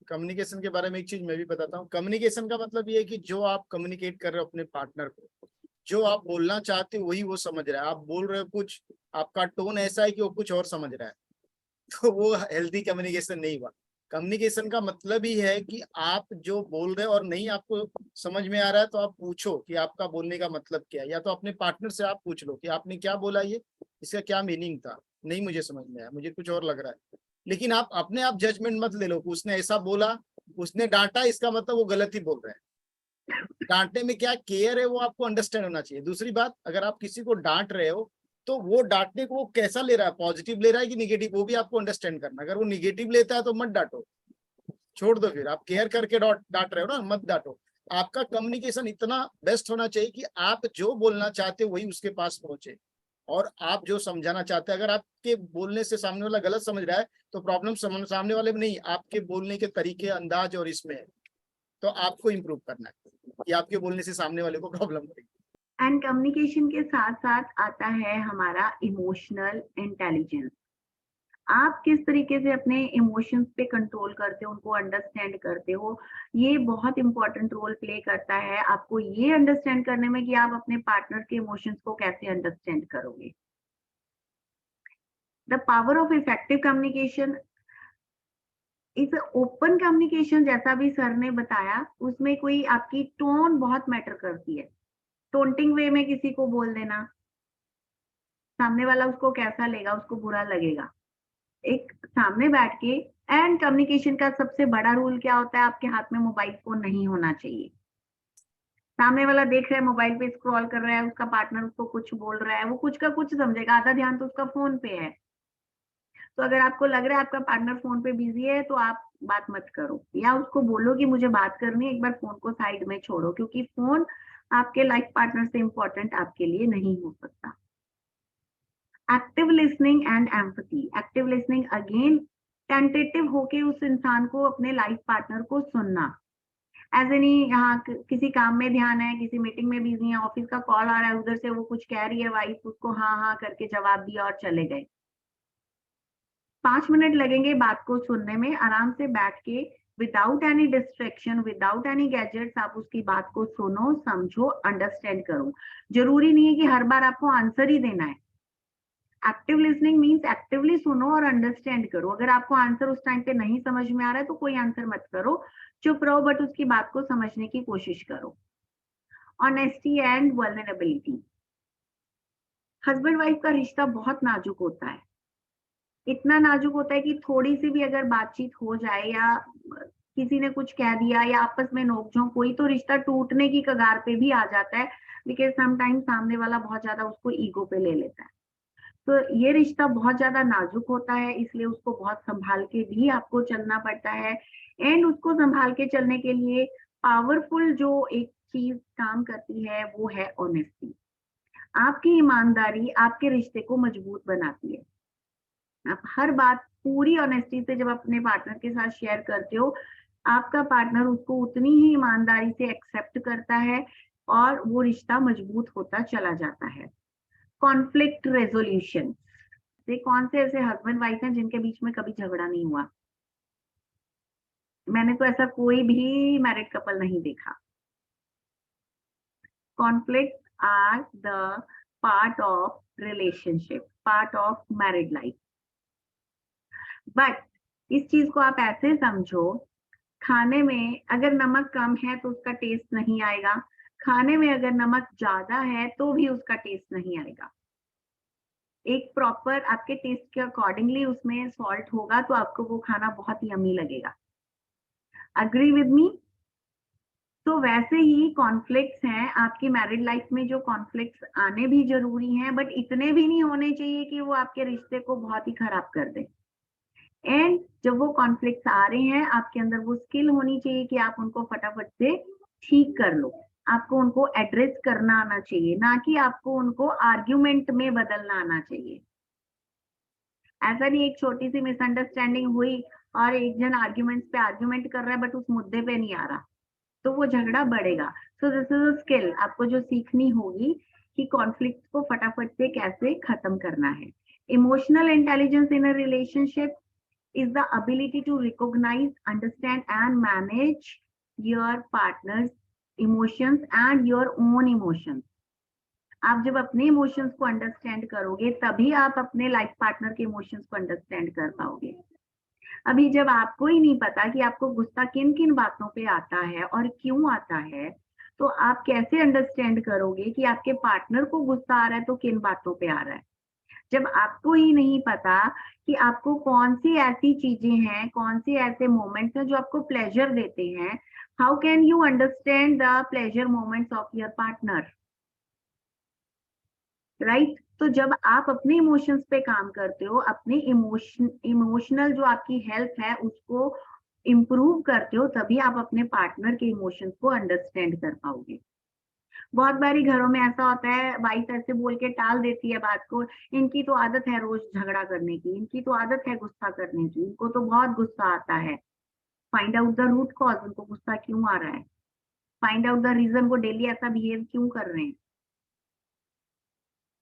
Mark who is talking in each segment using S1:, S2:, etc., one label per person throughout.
S1: Communication के बारे में एक चीज मैं भी बताता हूँ। कम्युनिकेशन का मतलब ये है कि जो आप कम्युनिकेट कर रहे हो अपने पार्टनर को, जो आप बोलना चाहते हो वही वो समझ रहा है। आप बोल रहे हो कुछ, आपका टोन ऐसा है कि वो कुछ और समझ रहा है, तो वो हेल्दी कम्युनिकेशन नहीं हुआ। कम्युनिकेशन का मतलब ही है कि आप जो बोल रहे हो और नहीं आपको समझ में आ रहा है तो आप पूछो कि आपका बोलने का मतलब क्या है, या तो अपने पार्टनर से आप पूछ लो कि आपने क्या बोला, ये इसका क्या मीनिंग था, नहीं मुझे समझ में आया, मुझे कुछ और लग रहा है। लेकिन आप अपने आप जजमेंट मत ले लो कि उसने ऐसा बोला, उसने डांटा, इसका मतलब वो गलत ही बोल रहे हैं। डांटने में क्या केयर है वो आपको अंडरस्टैंड होना चाहिए। दूसरी बात, अगर आप किसी को डांट रहे हो तो वो डांटने को वो कैसा ले रहा है, पॉजिटिव ले रहा है कि निगेटिव, वो भी आपको अंडरस्टैंड करना। अगर वो निगेटिव लेता है तो मत डांटो, छोड़ दो। फिर आप केयर करके डांट रहे हो ना, मत डांटो। आपका कम्युनिकेशन इतना बेस्ट होना चाहिए कि आप जो बोलना चाहते हो वही उसके पास पहुंचे, और आप जो समझाना चाहते हैं। अगर आपके बोलने से सामने वाला गलत समझ रहा है तो प्रॉब्लम सामने वाले में नहीं, आपके बोलने के तरीके, अंदाज और इसमें है। तो आपको इम्प्रूव करना है कि आपके बोलने से सामने वाले को प्रॉब्लम होगी।
S2: एंड कम्युनिकेशन के साथ साथ आता है हमारा इमोशनल इंटेलिजेंस। आप किस तरीके से अपने इमोशंस पे कंट्रोल करते हो, उनको अंडरस्टैंड करते हो, ये बहुत इंपॉर्टेंट रोल प्ले करता है आपको ये अंडरस्टैंड करने में कि आप अपने पार्टनर के इमोशंस को कैसे अंडरस्टैंड करोगे। The power of effective communication इस ओपन कम्युनिकेशन, जैसा भी सर ने बताया, उसमें कोई आपकी टोन बहुत मैटर करती है। टोंटिंग वे में किसी को बोल देना, सामने वाला उसको कैसा लेगा, उसको बुरा लगेगा। एक सामने बैठ के, एंड कम्युनिकेशन का सबसे बड़ा रूल क्या होता है, आपके हाथ में मोबाइल फोन नहीं होना चाहिए। सामने वाला देख रहा है, मोबाइल पे स्क्रॉल कर रहा है, उसका पार्टनर उसको कुछ बोल रहा है, वो कुछ का कुछ समझेगा, आधा ध्यान तो उसका फोन पे है। तो अगर आपको लग रहा है आपका पार्टनर फोन पे बिजी है तो आप बात मत करो, या उसको बोलो कि मुझे बात करनी है, एक बार फोन को साइड में छोड़ो, क्योंकि फोन आपके लाइफ पार्टनर से इंपॉर्टेंट आपके लिए नहीं हो सकता। Active listening and empathy. Active listening again, tentative होके उस इंसान को, अपने लाइफ पार्टनर को सुनना। ऐसे नहीं यहाँ किसी काम में ध्यान है, किसी मीटिंग में बिजी है, ऑफिस का कॉल आ रहा है, उधर से वो कुछ कह रही है वाइफ, उसको हाँ हाँ करके जवाब दिया और चले गए। 5 मिनट लगेंगे बात को सुनने में, आराम से बैठ के, without any distraction, without any gadgets, आप उसकी बात को सुनो, समझो, अंडरस्टैंड करो। जरूरी नहीं है कि हर बार आपको आंसर ही देना है। एक्टिव लिसनिंग मीन्स एक्टिवली सुनो और अंडरस्टैंड करो। अगर आपको आंसर उस टाइम पे नहीं समझ में आ रहा है तो कोई आंसर मत करो, चुप रहो, बट उसकी बात को समझने की कोशिश करो। Honesty and vulnerability. Husband wife का रिश्ता बहुत नाजुक होता है। इतना नाजुक होता है कि थोड़ी सी भी अगर बातचीत हो जाए, या किसी ने कुछ कह दिया, या आपस में नोकझोंक हुई, तो रिश्ता टूटने की कगार पे भी आ जाता है, बिकॉज समटाइम सामने वाला बहुत ज्यादा उसको ईगो पे ले लेता है। तो ये रिश्ता बहुत ज्यादा नाजुक होता है, इसलिए उसको बहुत संभाल के भी आपको चलना पड़ता है। एंड उसको संभाल के चलने के लिए पावरफुल जो एक चीज काम करती है वो है ऑनेस्टी। आपकी ईमानदारी आपके रिश्ते को मजबूत बनाती है। आप हर बात पूरी ऑनेस्टी से जब अपने पार्टनर के साथ शेयर करते हो, आपका पार्टनर उसको उतनी ही ईमानदारी से एक्सेप्ट करता है, और वो रिश्ता मजबूत होता चला जाता है। Conflict resolution. ये कौन से ऐसे हस्बैंड वाइफ हैं जिनके बीच में कभी झगड़ा नहीं हुआ? मैंने तो ऐसा कोई भी मैरिड कपल नहीं देखा। Conflict are the part of relationship, part of married life. But इस चीज को आप ऐसे समझो, खाने में अगर नमक कम है तो उसका टेस्ट नहीं आएगा, खाने में अगर नमक ज्यादा है तो भी उसका टेस्ट नहीं आएगा। एक प्रॉपर आपके टेस्ट के अकॉर्डिंगली उसमें सॉल्ट होगा तो आपको वो खाना बहुत यमी लगेगा। Agree with me? तो वैसे ही कॉन्फ्लिक्ट्स हैं आपकी मैरिड लाइफ में, जो कॉन्फ्लिक्ट्स आने भी जरूरी हैं, बट इतने भी नहीं होने चाहिए कि वो आपके रिश्ते को बहुत ही खराब कर दे। एंड जब वो कॉन्फ्लिक्ट्स आ रहे हैं, आपके अंदर वो स्किल होनी चाहिए कि आप उनको फटाफट से ठीक कर लो। आपको उनको एड्रेस करना आना चाहिए, ना कि आपको उनको आर्ग्यूमेंट में बदलना आना चाहिए। ऐसा नहीं एक छोटी सी मिसअंडरस्टैंडिंग हुई और एक जन आर्ग्यूमेंट्स पे आर्ग्यूमेंट कर रहा है बट उस मुद्दे पे नहीं आ रहा, तो वो झगड़ा बढ़ेगा। So this is a skill आपको जो सीखनी होगी कि कॉन्फ्लिक्ट को फटाफट से कैसे खत्म करना है। Emotional intelligence in a relationship. is the ability to recognize, understand and manage your partner's emotions and your own emotions. आप जब अपने इमोशंस को अंडरस्टैंड करोगे तभी आप अपने लाइफ पार्टनर के इमोशंस को अंडरस्टैंड कर पाओगे। अभी जब आपको ही नहीं पता कि आपको गुस्सा किन किन बातों पे आता है और क्यों आता है, तो आप कैसे अंडरस्टैंड करोगे कि आपके पार्टनर को गुस्सा आ रहा है तो किन बातों पे आ रहा है। जब आपको ही नहीं पता कि आपको कौन सी ऐसी चीजें हैं, कौन से ऐसे मोमेंट्स हैं जो आपको प्लेजर देते हैं, how can you understand the pleasure moments of your partner, right? तो जब आप अपने इमोशंस पे काम करते हो, अपने इमोशनल जो आपकी हेल्थ है उसको इम्प्रूव करते हो, तभी आप अपने पार्टनर के इमोशंस को अंडरस्टैंड कर पाओगे। बहुत बारी घरों में ऐसा होता है, वाइफ ऐसे बोल के टाल देती है बात को, इनकी तो आदत है रोज झगड़ा करने की, इनकी तो आदत है गुस्सा करने की, इनको तो बहुत गुस्सा आता है। Find out the root cause, उनको गुस्सा क्यों आ रहा है, फाइंड आउट द रीजन, वो डेली ऐसा बिहेव क्यों कर रहे हैं।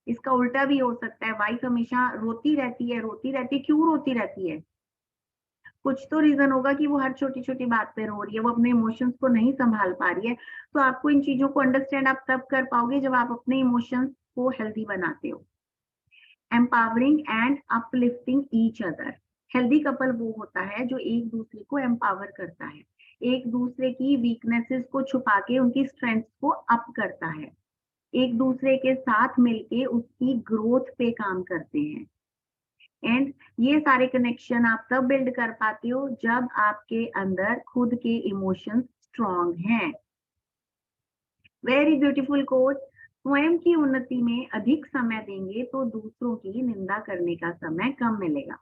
S2: इसका उल्टा भी हो सकता है, वाइफ हमेशा रोती रहती है, क्यों रोती रहती है? कुछ तो रीजन होगा कि वो हर छोटी छोटी बात पे रो रही है, वो अपने इमोशंस को नहीं संभाल पा रही है। तो आपको इन चीजों को अंडरस्टैंड आप तब कर पाओगे जब आप अपने इमोशंस को हेल्दी बनाते हो। Empowering and uplifting each other, healthy couple वो होता है जो एक दूसरे को एम्पावर करता है, एक दूसरे की वीकनेसेस को छुपा के उनकी स्ट्रेंथ को अप करता है, एक दूसरे के साथ मिलके उसकी ग्रोथ पे काम करते हैं। एंड ये सारे कनेक्शन आप तब बिल्ड कर पाते हो जब आपके अंदर खुद के इमोशंस स्ट्रॉन्ग हैं। वेरी ब्यूटीफुल कोट, स्वयं की उन्नति में अधिक समय देंगे तो दूसरों की निंदा करने का समय कम मिलेगा।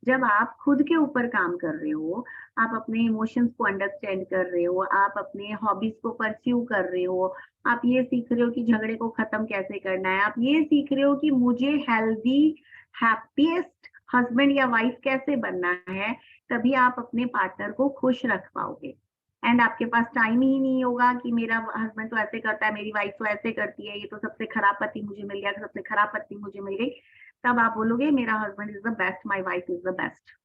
S2: जब आप खुद के ऊपर काम कर रहे हो, आप अपने इमोशंस को अंडरस्टैंड कर रहे हो, आप अपने हॉबीज को परस्यू कर रहे हो, आप ये सीख रहे हो कि झगड़े को खत्म कैसे करना है, आप ये सीख रहे हो कि मुझे हेल्दी हैप्पीएस्ट हस्बैंड या वाइफ कैसे बनना है, तभी आप अपने पार्टनर को खुश रख पाओगे। एंड आपके पास टाइम ही नहीं होगा कि मेरा हस्बैंड तो ऐसे करता है, मेरी वाइफ तो ऐसे करती है, ये तो सबसे खराब पति मुझे मिल गया, सबसे खराब पत्नी मुझे मिल गई। तब आप बोलोगे मेरा husband is the best, my wife is the best.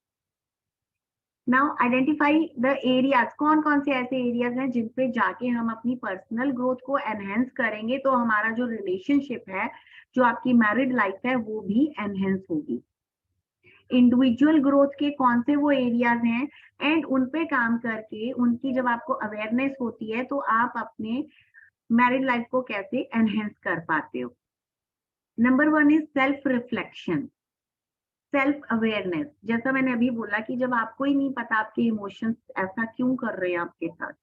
S2: Now identify the areas, कौन कौन से ऐसे एरियाज हैं जिन पे जाके हम अपनी पर्सनल ग्रोथ को एनहेंस करेंगे तो हमारा जो रिलेशनशिप है, जो आपकी मैरिड लाइफ है, वो भी एनहेंस होगी। इंडिविजुअल ग्रोथ के कौन से वो एरियाज हैं, एंड उन पे काम करके उनकी जब आपको अवेयरनेस होती है तो आप अपने मैरिड लाइफ को कैसे एनहेंस कर पाते हो। Number 1 is self reflection, self awareness. जैसा मैंने अभी बोला कि जब आपको ही नहीं पता आपके इमोशंस ऐसा क्यों कर रहे हैं आपके साथ,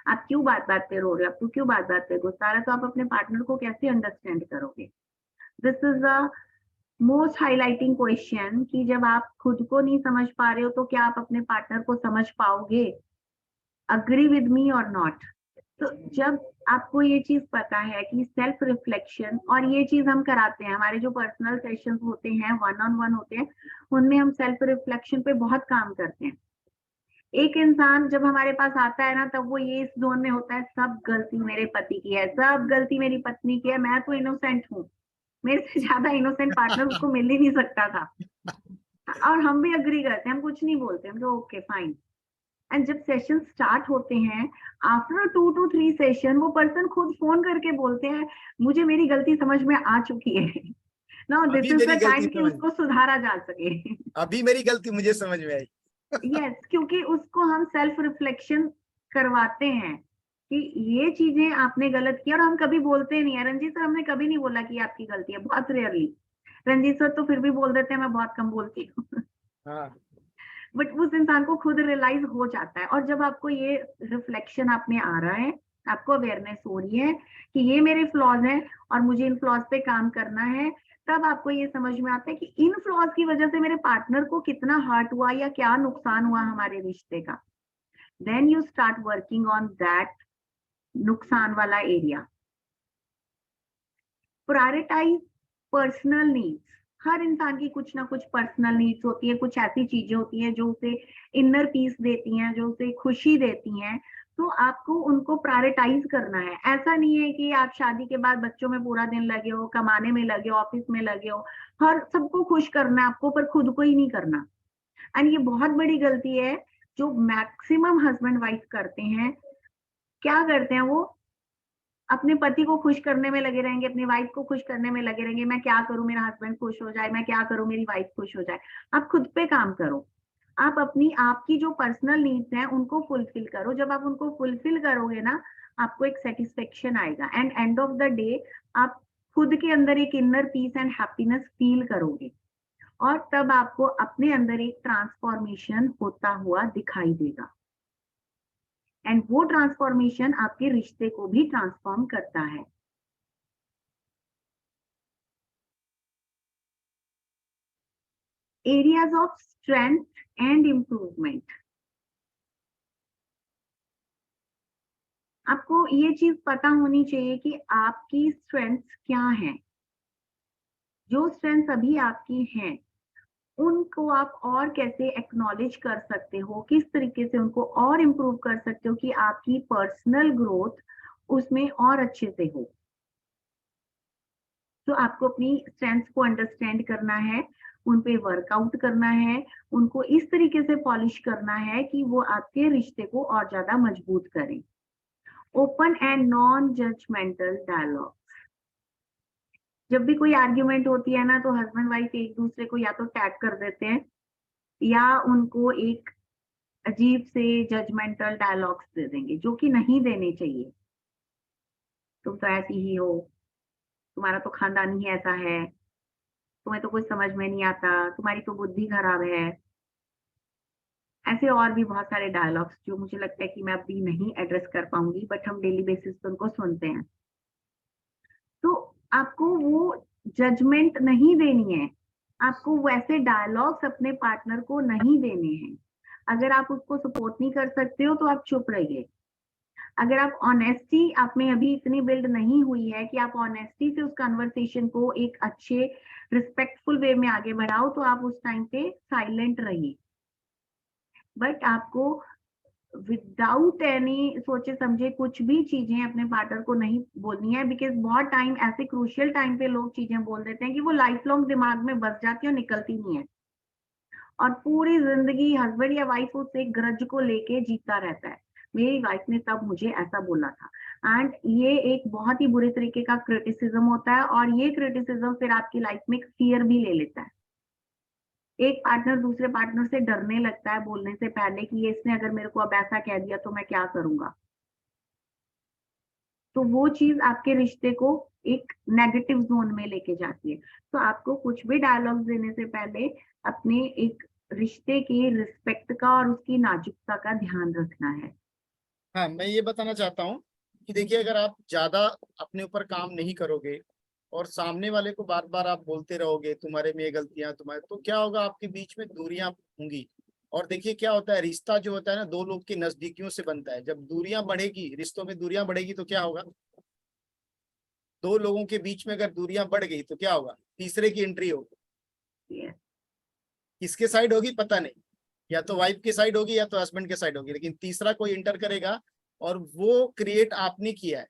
S2: आप क्यों बात बात पे रो रहे हो, आपको क्यों बात बात पे गुस्सा आ रहा है, तो आप अपने पार्टनर को कैसे अंडरस्टैंड करोगे। This is the most highlighting question कि जब आप खुद को नहीं समझ पा रहे हो तो क्या आप अपने पार्टनर को समझ पाओगे। अग्री विद मी और नॉट। तो जब आपको ये चीज पता है कि सेल्फ रिफ्लेक्शन, और ये चीज हम कराते हैं, हमारे जो पर्सनल सेशंस होते हैं, वन ऑन वन होते हैं, उनमें हम सेल्फ रिफ्लेक्शन पे बहुत काम करते हैं। एक इंसान जब हमारे पास आता है ना, तब वो ये इस जोन में होता है, सब गलती मेरे पति की है, सब गलती मेरी पत्नी की है, मैं तो इनोसेंट हूँ, मेरे से ज्यादा इनोसेंट पार्टनर उसको मिल ही नहीं सकता था। और हम भी अग्री करते हैं, हम कुछ नहीं बोलते, हम तो ओके फाइन। एंड जब सेशन स्टार्ट होते हैं, आफ्टर 2 to 3 सेशन, वो पर्सन खुद फोन करके बोलते हैं मुझे मेरी गलती समझ में आ चुकी है। Now this is the time कि उसको सुधारा जा सके।
S1: अभी मेरी गलती मुझे समझ में आई।
S2: यस, क्योंकि उसको हम सेल्फ रिफ्लेक्शन करवाते हैं कि ये चीजें आपने गलत की, और हम कभी बोलते नहीं है, रंजीत सर हमने कभी नहीं बोला कि आपकी गलती है, बहुत रेयरली। रंजीत सर तो फिर भी बोल देते हैं मैं बहुत कम बोलती हूँ।
S1: हाँ।
S2: बट उस इंसान को खुद रियलाइज हो जाता है, और जब आपको ये रिफ्लेक्शन आप में आ रहा है, आपको अवेयरनेस हो रही है कि ये मेरे फ्लॉज हैं और मुझे इन फ्लॉज पे काम करना है, तब आपको ये समझ में आता है कि इन फ्लॉज की वजह से मेरे पार्टनर को कितना हर्ट हुआ या क्या नुकसान हुआ हमारे रिश्ते का। Then you start working on that नुकसान वाला एरिया। प्रायोरिटाइज पर्सनल नीड्स, हर इंसान की कुछ ना कुछ पर्सनल नीड्स होती है, कुछ ऐसी चीजें होती हैं जो उसे इनर पीस देती हैं, जो उसे खुशी देती हैं, तो आपको उनको प्रायोरिटाइज करना है। ऐसा नहीं है कि आप शादी के बाद बच्चों में पूरा दिन लगे हो, कमाने में लगे हो, ऑफिस में लगे हो, हर सबको खुश करना है आपको, पर खुद को ही नहीं करना। एंड ये बहुत बड़ी गलती है जो मैक्सिमम हस्बैंड वाइफ करते हैं। क्या करते हैं वो? अपने पति को खुश करने में लगे रहेंगे, अपनी वाइफ को खुश करने में लगे रहेंगे। मैं क्या करूं मेरा हस्बैंड खुश हो जाए, मैं क्या करूं मेरी वाइफ खुश हो जाए। आप खुद पे काम करो। आप अपनी आपकी जो पर्सनल नीड्स हैं उनको फुलफिल करो। जब आप उनको फुलफिल करोगे ना, आपको एक सेटिस्फेक्शन आएगा and end of the day आप खुद के अंदर एक inner peace and happiness feel करोगे और तब आपको अपने अंदर एक ट्रांसफॉर्मेशन होता हुआ दिखाई देगा एंड वो ट्रांसफॉर्मेशन आपके रिश्ते को भी ट्रांसफॉर्म करता है। Areas of strength and improvement. आपको ये चीज पता होनी चाहिए कि आपकी स्ट्रेंथ्स क्या हैं। जो स्ट्रेंथ्स अभी आपकी हैं उनको आप और कैसे एक्नॉलेज कर सकते हो, किस तरीके से उनको और इम्प्रूव कर सकते हो कि आपकी पर्सनल ग्रोथ उसमें और अच्छे से हो। तो आपको अपनी स्ट्रेंथ्स को अंडरस्टैंड करना है, उन पे वर्कआउट करना है, उनको इस तरीके से पॉलिश करना है कि वो आपके रिश्ते को और ज्यादा मजबूत करें। Open and non judgemental dialogue. जब भी कोई आर्ग्यूमेंट होती है ना, तो हस्बैंड वाइफ एक दूसरे को या तो टैग कर देते हैं या उनको एक अजीब से जजमेंटल डायलॉग्स दे देंगे जो कि नहीं देने चाहिए। तुम तो ऐसी ही हो, तुम्हारा तो खानदान ही ऐसा है, तुम्हें तो कुछ समझ में नहीं आता, तुम्हारी तो बुद्धि खराब है। ऐसे और भी बहुत सारे डायलॉग्स जो मुझे लगता है कि मैं अभी नहीं एड्रेस कर पाऊंगी, बट हम डेली बेसिस पे उनको सुनते हैं। तो आपको वो जजमेंट नहीं देनी है, आपको वैसे डायलॉग्स अपने पार्टनर को नहीं देने हैं। अगर आप उसको सपोर्ट नहीं कर सकते हो तो आप चुप रहिए। अगर आप ऑनेस्टी आप में अभी इतनी बिल्ड नहीं हुई है कि आप ऑनेस्टी से उस कन्वर्सेशन को एक अच्छे रिस्पेक्टफुल वे में आगे बढ़ाओ, तो आप उस टाइम पे साइलेंट रहिए। बट आपको विदाउट एनी सोचे समझे कुछ भी चीजें अपने पार्टनर को नहीं बोलनी है, बिकॉज बहुत टाइम ऐसे क्रूशियल टाइम पे लोग चीजें बोल देते हैं कि वो लाइफ लॉन्ग दिमाग में बस जाती है और निकलती नहीं है और पूरी जिंदगी हस्बैंड या वाइफ उस एक ग्रज को लेके जीता रहता है। मेरी वाइफ ने तब मुझे ऐसा बोला था। एंड ये एक बहुत ही बुरे तरीके का क्रिटिसिज्म होता है और ये क्रिटिसिज्म फिर आपकी लाइफ में फियर भी ले लेता है। एक पार्टनर दूसरे पार्टनर से डरने लगता है बोलने से पहले कि ये इसने अगर मेरे को अब ऐसा कह दिया तो मैं क्या करूंगा। तो वो चीज आपके रिश्ते को एक नेगेटिव जोन में लेके जाती है। तो आपको कुछ भी डायलॉग देने से पहले अपने एक रिश्ते के रिस्पेक्ट का और उसकी नाजुकता का ध्यान रखना है।
S1: हाँ, मैं ये बताना चाहता हूँ कि देखिए, अगर आप ज्यादा अपने ऊपर काम नहीं करोगे और सामने वाले को बार बार आप बोलते रहोगे तुम्हारे में ये गलतियां तुम्हारे, तो क्या होगा, आपके बीच में दूरियां होंगी। और देखिए क्या होता है, रिश्ता जो होता है ना, दो लोग की नजदीकियों से बनता है। जब दूरियां बढ़ेगी, रिश्तों में दूरियां बढ़ेगी तो क्या होगा, दो लोगों के बीच में अगर दूरियां बढ़ गई तो क्या होगा, तीसरे की एंट्री होगी।
S2: Yes,
S1: किसके साइड होगी पता नहीं, या तो वाइफ की साइड होगी या तो हस्बैंड के साइड होगी, लेकिन तीसरा कोई इंटर करेगा। और वो क्रिएट आपने किया है,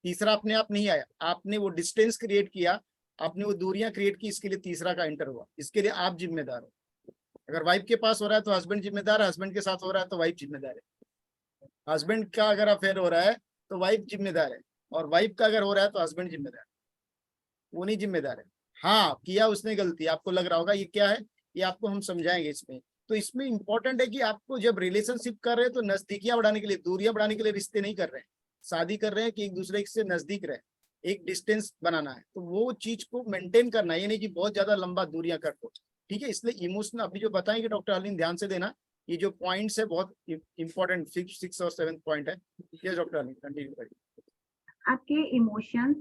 S1: तीसरा अपने आप नहीं आया, आपने वो डिस्टेंस क्रिएट किया, आपने वो दूरियां क्रिएट की, इसके लिए तीसरा का इंटर हुआ। इसके लिए आप जिम्मेदार हो। अगर वाइफ के पास हो रहा है तो हस्बैंड जिम्मेदार है, हस्बैंड के साथ हो रहा है तो वाइफ जिम्मेदार है। हस्बैंड का अगर अफेयर हो रहा है तो वाइफ जिम्मेदार है, और वाइफ का अगर हो रहा है तो हस्बैंड जिम्मेदार है, वो नहीं जिम्मेदार है। हाँ, किया उसने गलती, आपको लग रहा होगा ये क्या है, ये आपको हम समझाएंगे इसमें। तो इसमें इंपॉर्टेंट है कि आपको जब रिलेशनशिप कर रहे हैं तो नजदीकियां बढ़ाने के लिए, दूरियां बढ़ाने के लिए रिश्ते नहीं कर रहे हैं, शादी कर रहे हैं कि एक दूसरे से नजदीक रहे, एक डिस्टेंस बनाना है। तो वो चीज को मेंटेन करना है, ये नहीं कि बहुत ज्यादा लंबा दूरियां कर दो। ठीक है, इसलिए इमोशनल अभी जो बताएंगे डॉक्टर अलीन, ध्यान से देना, ये जो पॉइंट्स है बहुत इंपॉर्टेंट, 6 और 7 पॉइंट है। यस डॉक्टर अलीन, कंटिन्यू करिए।
S2: आपके इमोशंस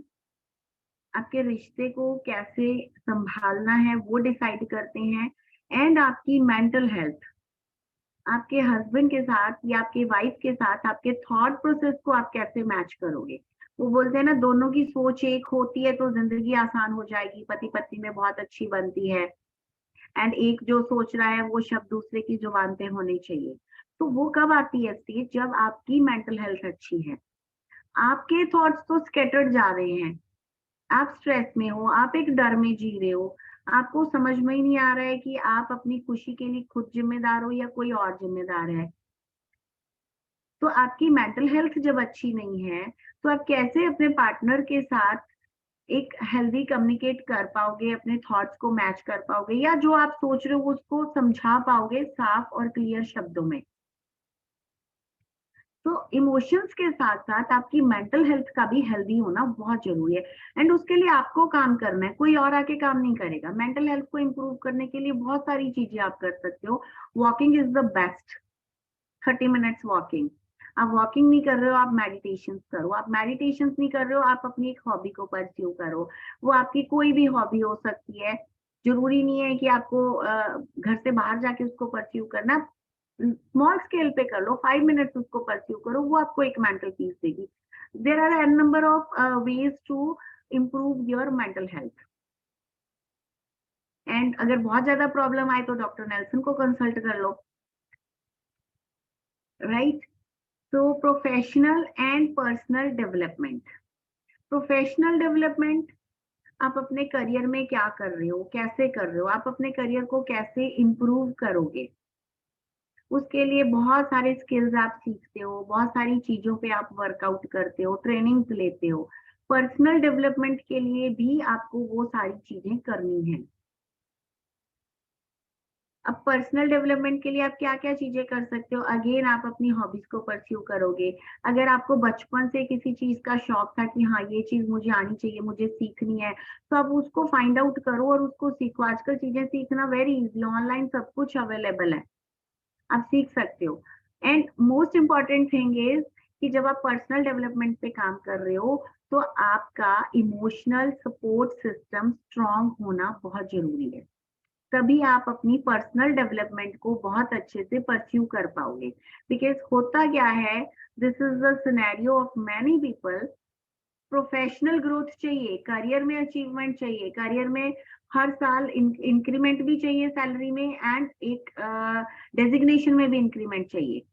S2: आपके रिश्ते को कैसे संभालना है वो डिसाइड करते हैं एंड आपकी मेंटल हेल्थ आपके हस्बैंड के साथ या आपके वाइफ के साथ आपके थॉट प्रोसेस को आप कैसे मैच करोगे। वो बोलते हैं ना, दोनों की सोच एक होती है तो जिंदगी आसान हो जाएगी, पति पत्नी में बहुत अच्छी बनती है। एंड एक जो सोच रहा है वो शब्द दूसरे की जुबान पे होने चाहिए। तो वो कब आती है स्टेज, जब आपकी मेंटल हेल्थ अच्छी है। आपके थॉट्स तो स्कैटर्ड जा रहे हैं, आप स्ट्रेस में हो, आप एक डर में जी रहे हो, आपको समझ में ही नहीं आ रहा है कि आप अपनी खुशी के लिए खुद जिम्मेदार हो या कोई और जिम्मेदार है। तो आपकी मेंटल हेल्थ जब अच्छी नहीं है तो आप कैसे अपने पार्टनर के साथ एक हेल्दी कम्युनिकेट कर पाओगे, अपने थॉट्स को मैच कर पाओगे, या जो आप सोच रहे हो उसको समझा पाओगे साफ और क्लियर शब्दों में। तो इमोशंस के साथ साथ आपकी मेंटल हेल्थ का भी हेल्दी होना बहुत जरूरी है। एंड उसके लिए आपको काम करना है, कोई और आके काम नहीं करेगा। मेंटल हेल्थ को इम्प्रूव करने के लिए बहुत सारी चीजें आप कर सकते हो। Walking is the best. 30 minutes walking. आप वॉकिंग नहीं कर रहे हो, आप मेडिटेशन करो। आप मेडिटेशन नहीं कर रहे हो, आप अपनी एक हॉबी को परस्यू करो। वो आपकी कोई भी हॉबी हो सकती है, जरूरी नहीं है कि आपको घर से बाहर जाके उसको परस्यू करना। स्मॉल स्केल पे कर लो, 5 मिनट्स उसको परस्यू करो, वो आपको एक मेंटल पीस देगी। There are an number of ways to improve your mental health. And अगर बहुत ज्यादा प्रॉब्लम आए तो डॉक्टर नेल्सन को कंसल्ट कर लो, राइट। तो professional and personal development. Professional development, आप अपने करियर में क्या कर रहे हो, कैसे कर रहे हो, आप अपने करियर को कैसे इम्प्रूव करोगे। उसके लिए बहुत सारे स्किल्स आप सीखते हो, बहुत सारी चीजों पे आप वर्कआउट करते हो, ट्रेनिंग्स लेते हो। पर्सनल डेवलपमेंट के लिए भी आपको वो सारी चीजें करनी है। अब पर्सनल डेवलपमेंट के लिए आप क्या क्या चीजें कर सकते हो। अगेन आप अपनी हॉबीज को परस्यू करोगे। अगर आपको बचपन से किसी चीज का शौक था कि हाँ ये चीज मुझे आनी चाहिए, मुझे सीखनी है, तो आप उसको फाइंड आउट करो और उसको सीखो। आजकल चीजें सीखना वेरी इजी, ऑनलाइन सब कुछ अवेलेबल है, आप सीख सकते हो। And most important thing is कि जब आप पर्सनल डेवलपमेंट पे काम कर रहे हो तो आपका इमोशनल सपोर्ट सिस्टम स्ट्रांग होना बहुत जरूरी है। तभी आप अपनी पर्सनल डेवलपमेंट को बहुत अच्छे से परस्यू कर पाओगे। बिकॉज होता क्या है, this is the scenario of many people. Professional growth चाहिए, करियर में अचीवमेंट चाहिए, करियर में हर साल इंक्रीमेंट भी चाहिए सैलरी में, एंड एक डेजिग्नेशन में भी इंक्रीमेंट चाहिए।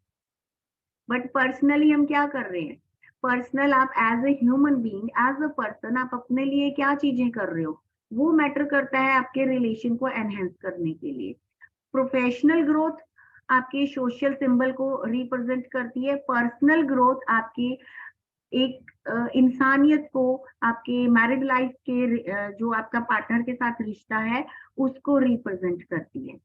S2: बट पर्सनली हम क्या कर रहे हैं, पर्सनल आप as a human being, as a person आप अपने लिए क्या चीजें कर रहे हो, वो मैटर करता है आपके रिलेशन को एनहेंस करने के लिए। प्रोफेशनल ग्रोथ आपके सोशल सिंबल को रिप्रेजेंट करती है। पर्सनल ग्रोथ आपकी एक इंसानियत को, आपके मैरिड लाइफ के जो आपका पार्टनर के साथ रिश्ता है उसको रिप्रेजेंट करती है।